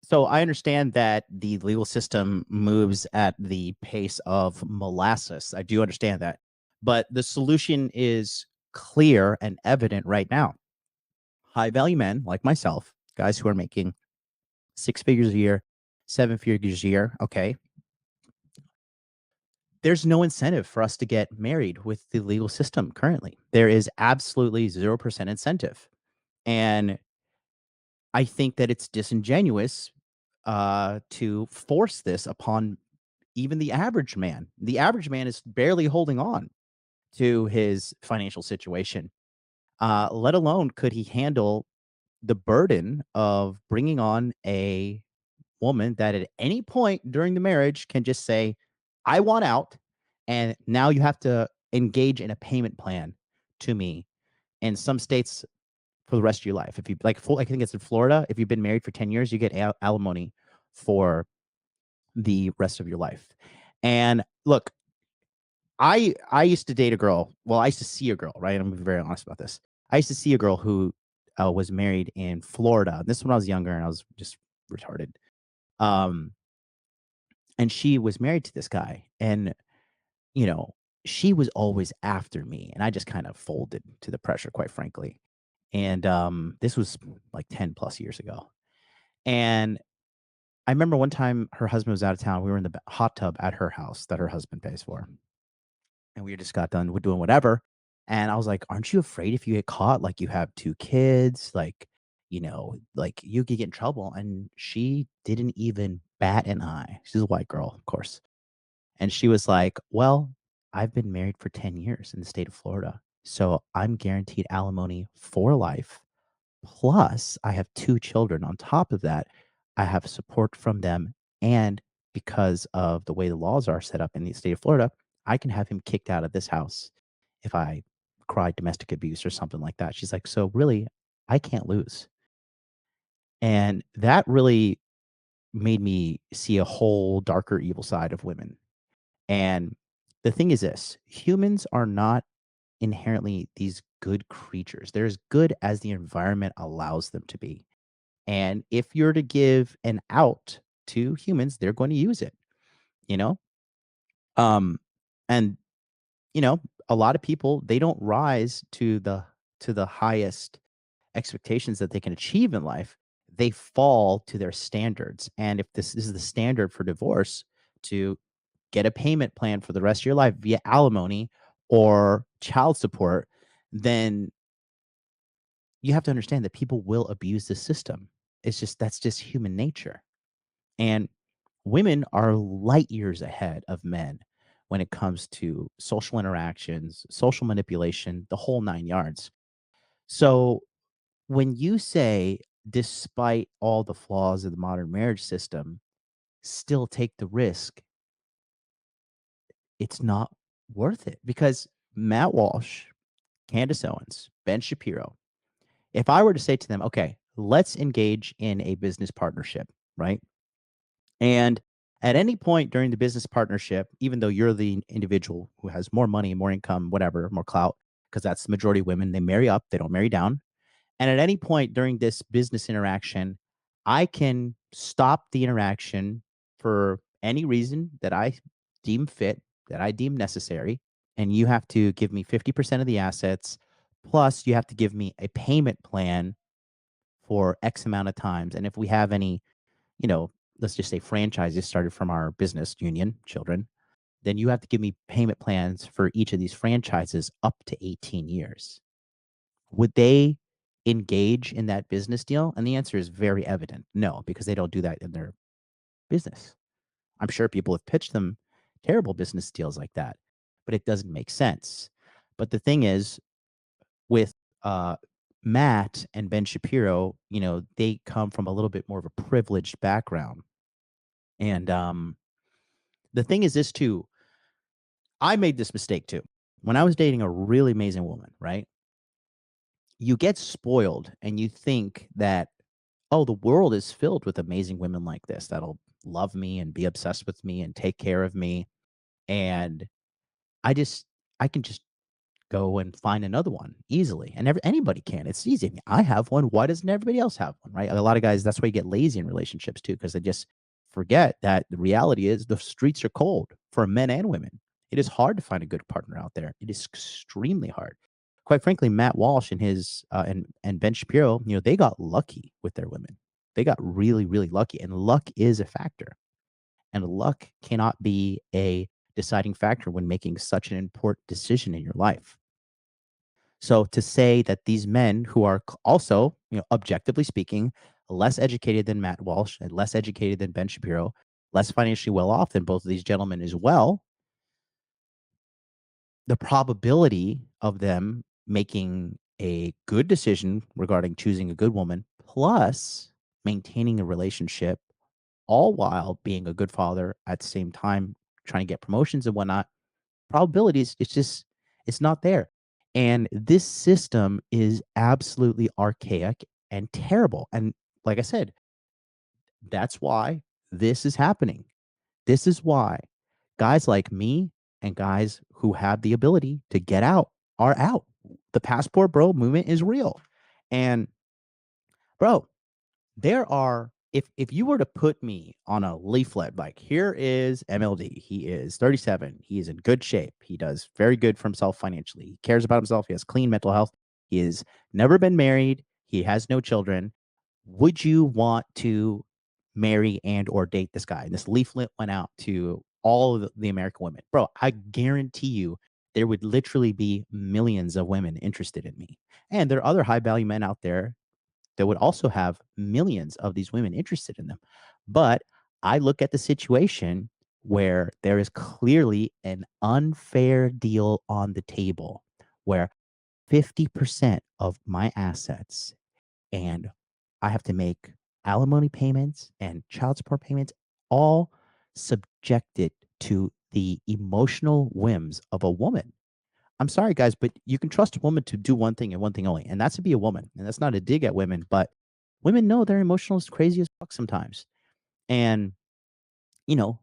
So I understand that the legal system moves at the pace of molasses. I do understand that. But the solution is clear and evident right now. High value men like myself, guys who are making six figures a year, seven figures a year, okay, there's no incentive for us to get married with the legal system currently. There is absolutely 0% incentive. And I think that it's disingenuous to force this upon even the average man. The average man is barely holding on to his financial situation, let alone could he handle the burden of bringing on a woman that at any point during the marriage can just say, I want out. And now you have to engage in a payment plan to me. In some states, for the rest of your life. If you like, full, I think it's in Florida. If you've been married for 10 years, you get alimony for the rest of your life. And look, I used to date a girl. Well, I used to see a girl, right? I'm gonna be very honest about this. I used to see a girl who was married in Florida. This when I was younger and I was just retarded. Um, and she was married to this guy, and you know, she was always after me, and I just kind of folded to the pressure, quite frankly. And this was like 10 plus years ago. And I remember one time her husband was out of town. We were in the hot tub at her house that her husband pays for. And we just got done with doing whatever. And I was like, "Aren't you afraid if you get caught? Like, you have 2 kids, like, like, you could get in trouble." And she didn't even bat an eye. She's a white girl, of course. And she was like, "Well, I've been married for 10 years in the state of Florida, so I'm guaranteed alimony for life. Plus, I have 2 children. On top of that, I have support from them, and because of the way the laws are set up in the state of Florida, I can have him kicked out of this house if I cry domestic abuse or something like that." She's like, "So really, I can't lose." And that really made me see a whole darker evil side of women. And the thing is this, humans are not inherently these good creatures. They're as good as the environment allows them to be. And if you're to give an out to humans, they're going to use it, you know? Um, and you know, a lot of people they don't rise to the highest expectations that they can achieve in life. They fall to their standards. And if this is the standard for divorce, to get a payment plan for the rest of your life via alimony or child support, then you have to understand that people will abuse the system. It's just that's just human nature. And women are light years ahead of men when it comes to social interactions, social manipulation, the whole 9 yards. So, when you say, despite all the flaws of the modern marriage system, still take the risk, it's not worth it because Matt Walsh, Candace Owens, Ben Shapiro, if I were to say to them, okay, let's engage in a business partnership, right? And at any point during the business partnership, even though you're the individual who has more money, more income, whatever, more clout, because that's the majority of women, they marry up, they don't marry down. And at any point during this business interaction, I can stop the interaction for any reason that I deem fit, that I deem necessary. And you have to give me 50% of the assets. Plus, you have to give me a payment plan for X amount of times. And if we have any, you know, let's just say franchises started from our business union, children, then you have to give me payment plans for each of these franchises up to 18 years. Would they engage in that business deal? And the answer is very evident. No, because they don't do that in their business. I'm sure people have pitched them terrible business deals like that, but it doesn't make sense. But the thing is, with uh, Matt and Ben Shapiro, they come from a little bit more of a privileged background. And the thing is this too, I made this mistake too. When I was dating a really amazing woman, right? You get spoiled and you think that, oh, the world is filled with amazing women like this that'll love me and be obsessed with me and take care of me. And I just, I can just go and find another one easily. And anybody can. It's easy. I have one. Why doesn't everybody else have one? Right. A lot of guys, that's why you get lazy in relationships too, because they just forget that the reality is the streets are cold for men and women. It is hard to find a good partner out there. It is extremely hard. Quite frankly, Matt Walsh and his and Ben Shapiro, they got lucky with their women. They got really, really lucky. And luck is a factor. And luck cannot be a deciding factor when making such an important decision in your life. So to say that these men who are also, objectively speaking, less educated than Matt Walsh and less educated than Ben Shapiro, less financially well off than both of these gentlemen as well, the probability of them making a good decision regarding choosing a good woman plus maintaining a relationship all while being a good father at the same time trying to get promotions and whatnot, probabilities, it's not there. And this system is absolutely archaic and terrible. And like I said, that's why this is happening. This is why guys like me and guys who have the ability to get out are out. The passport bro movement is real. And bro, there are, if you were to put me on a leaflet, like here is MLD, he is 37, he is in good shape, he does very good for himself financially, he cares about himself, he has clean mental health, he has never been married, he has no children. Would you want to marry and or date this guy? And this leaflet went out to all of the American women. Bro, I guarantee you there would literally be millions of women interested in me. And there are other high value men out there that would also have millions of these women interested in them. But I look at the situation where there is clearly an unfair deal on the table where 50% of my assets and I have to make alimony payments and child support payments, all subjected to the emotional whims of a woman. I'm sorry, guys, but you can trust a woman to do one thing and one thing only, and that's to be a woman. And that's not a dig at women, but women know they're emotional as crazy as fuck sometimes. And, you know,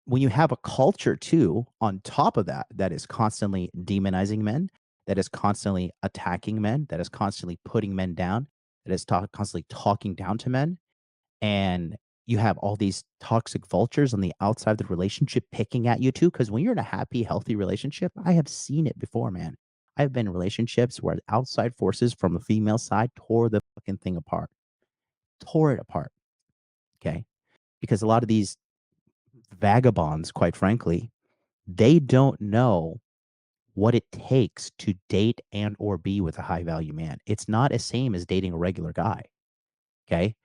when you have a culture too, on top of that, that is constantly demonizing men, that is constantly attacking men, that is constantly putting men down, that is constantly talking down to men, and you have all these toxic vultures on the outside of the relationship picking at you too. Because when you're in a happy, healthy relationship, I have seen it before, man. I've been in relationships where outside forces from the female side tore the fucking thing apart, tore it apart. Okay. Because a lot of these vagabonds, quite frankly, they don't know what it takes to date and or be with a high value man. It's not the same as dating a regular guy. Okay.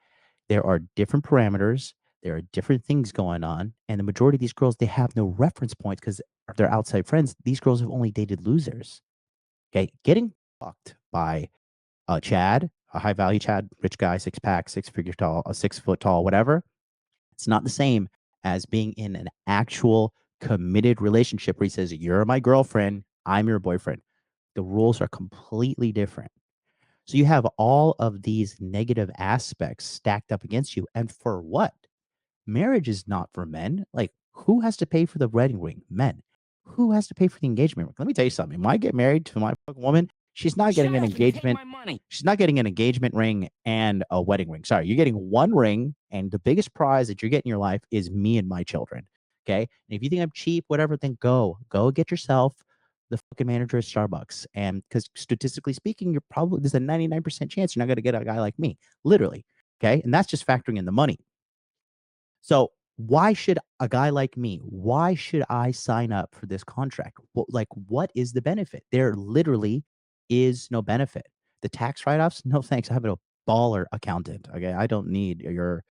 There are different parameters. There are different things going on. And the majority of these girls, they have no reference points because they're outside friends. These girls have only dated losers. Okay. Getting fucked by a Chad, a high value Chad, rich guy, six pack, 6 figure tall, a 6 foot tall, whatever. It's not the same as being in an actual committed relationship where he says, "You're my girlfriend, I'm your boyfriend." The rules are completely different. So you have all of these negative aspects stacked up against you. And for what? Marriage is not for men. Like, who has to pay for the wedding ring? Men. Who has to pay for the engagement ring? Let me tell you something. When I get married to my fucking woman, she's not getting an engagement. She's not getting an engagement ring and a wedding ring. Sorry, you're getting one ring, and the biggest prize that you're getting in your life is me and my children. Okay. And if you think I'm cheap, whatever, then go get yourself the fucking manager at Starbucks. And because statistically speaking, there's a 99% chance you're not going to get a guy like me, literally. Okay. And that's just factoring in the money. So why should a guy like me, why should I sign up for this contract? Like, what is the benefit? There literally is no benefit. The tax write-offs, no thanks. I have a baller accountant. Okay. I don't need your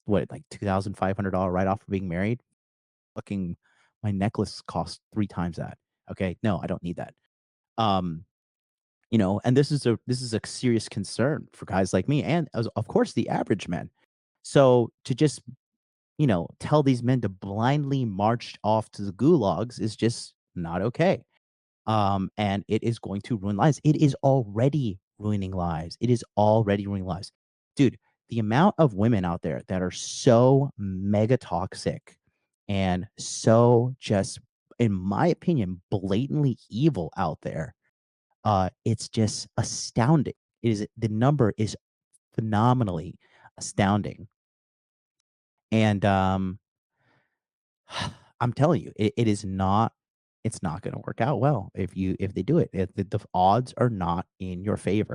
what, like $2,500 write-off for being married. Fucking my necklace costs 3 times that. Okay. No, I don't need that. Um, and this is a serious concern for guys like me and of course the average man. So to just tell these men to blindly march off to the gulags is just not okay. And it is going to ruin lives. It is already ruining lives. It is already ruining lives. Dude, the amount of women out there that are so mega toxic and so just in my opinion, blatantly evil out there. It's just astounding. The number is phenomenally astounding. And, I'm telling you, it is not it's not gonna work out well if they do it. The odds are not in your favor.